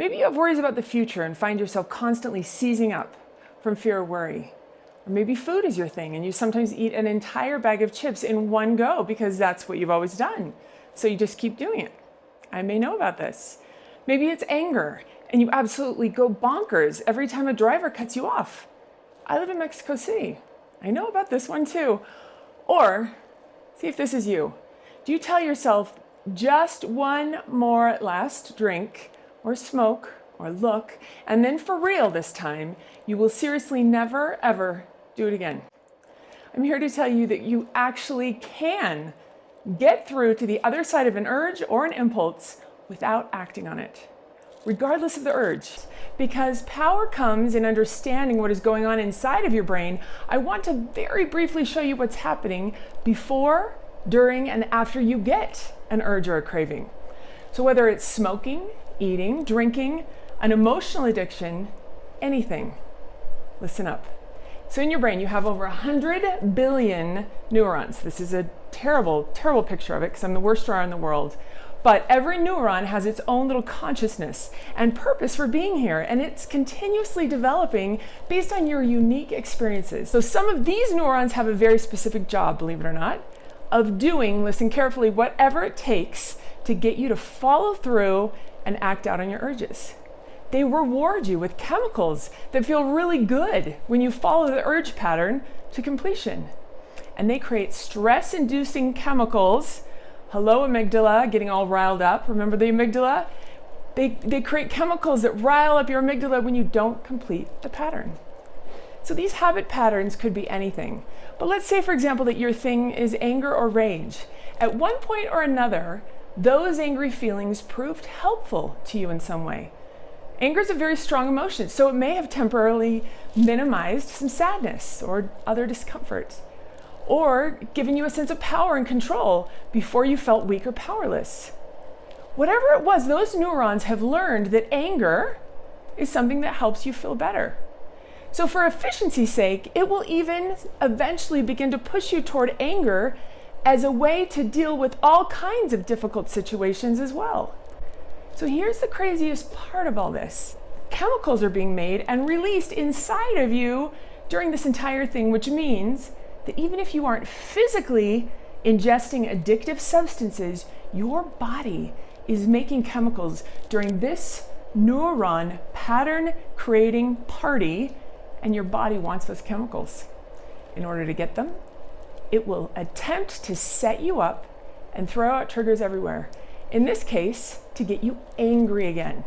Maybe you have worries about the future and find yourself constantly seizing up from fear or worry. Or maybe food is your thing and you sometimes eat an entire bag of chips in one go because that's what you've always done. So you just keep doing it. I may know about this. Maybe it's anger and you absolutely go bonkers every time a driver cuts you off. I live in Mexico City. I know about this one too. Or, see if this is you. Do you tell yourself just one more last drink or smoke or look, and then for real this time, you will seriously never ever do it again? I'm here to tell you that you actually can get through to the other side of an urge or an impulse without acting on it, regardless of the urge. Because power comes in understanding what is going on inside of your brain, I want to very briefly show you what's happening before, during, and after you get an urge or a craving. So whether it's smoking, eating, drinking, an emotional addiction, anything, listen up. So in your brain, you have over 100 billion neurons. This is a terrible, terrible picture of it because I'm the worst drawer in the world. But every neuron has its own little consciousness and purpose for being here, and it's continuously developing based on your unique experiences. So some of these neurons have a very specific job, believe it or not, of doing, listen carefully, whatever it takes to get you to follow through and act out on your urges. They reward you with chemicals that feel really good when you follow the urge pattern to completion. And they create stress-inducing chemicals. Hello, amygdala, getting all riled up. Remember the amygdala? They create chemicals that rile up your amygdala when you don't complete the pattern. So these habit patterns could be anything. But let's say, for example, that your thing is anger or rage. At one point or another, those angry feelings proved helpful to you in some way. Anger is a very strong emotion, so it may have temporarily minimized some sadness or other discomfort, or given you a sense of power and control before you felt weak or powerless. Whatever it was, those neurons have learned that anger is something that helps you feel better. So for efficiency's sake, it will even eventually begin to push you toward anger as a way to deal with all kinds of difficult situations as well. So here's the craziest part of all this. Chemicals are being made and released inside of you during this entire thing, which means that even if you aren't physically ingesting addictive substances, your body is making chemicals during this neuron pattern creating party, and your body wants those chemicals. In order to get them, it will attempt to set you up and throw out triggers everywhere. In this case, to get you angry again.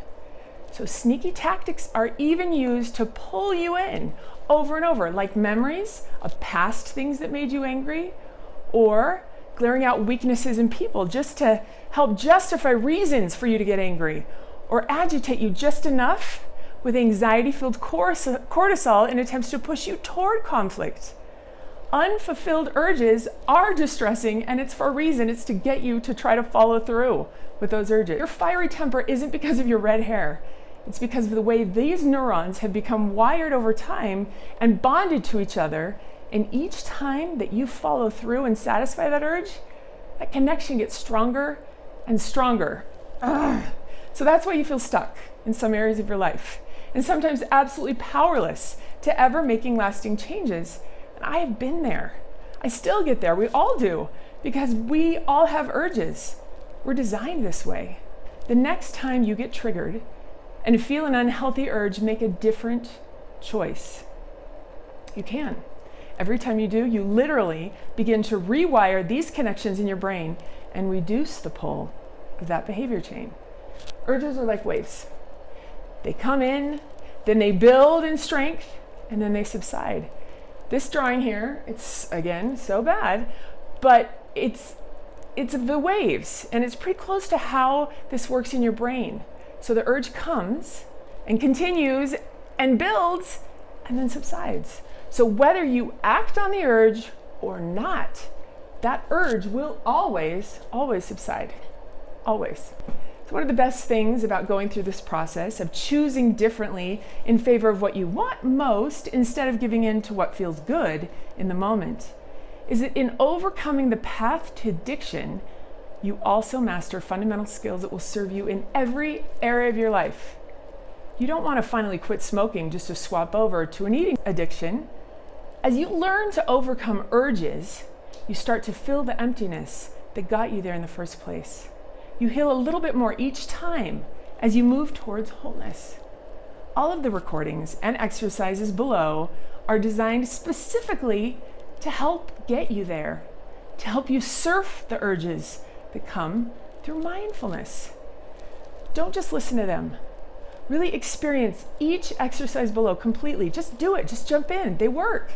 So sneaky tactics are even used to pull you in over and over, like memories of past things that made you angry, or glaring out weaknesses in people just to help justify reasons for you to get angry, or agitate you just enough with anxiety-filled cortisol in attempts to push you toward conflict. Unfulfilled urges are distressing, and it's for a reason. It's to get you to try to follow through with those urges. Your fiery temper isn't because of your red hair. It's because of the way these neurons have become wired over time and bonded to each other. And each time that you follow through and satisfy that urge, that connection gets stronger and stronger. So that's why you feel stuck in some areas of your life, and sometimes absolutely powerless to ever making lasting changes. And I have been there. I still get there. We all do, because we all have urges. We're designed this way. The next time you get triggered and feel an unhealthy urge, make a different choice. You can. Every time you do, you literally begin to rewire these connections in your brain and reduce the pull of that behavior chain. Urges are like waves. They come in, then they build in strength, and then they subside. This drawing here, it's again so bad, but it's the waves, and it's pretty close to how this works in your brain. So the urge comes and continues and builds and then subsides. So whether you act on the urge or not, that urge will always subside. Always. So one of the best things about going through this process of choosing differently in favor of what you want most instead of giving in to what feels good in the moment is that in overcoming the path to addiction, you also master fundamental skills that will serve you in every area of your life You don't want to finally quit smoking just to swap over to an eating addiction. As you learn to overcome urges, you start to fill the emptiness that got you there in the first place. You heal a little bit more each time as you move towards wholeness. All of the recordings and exercises below are designed specifically to help get you there, to help you surf the urges that come through mindfulness. Don't just listen to them. Really experience each exercise below completely. Just do it, just jump in. They work.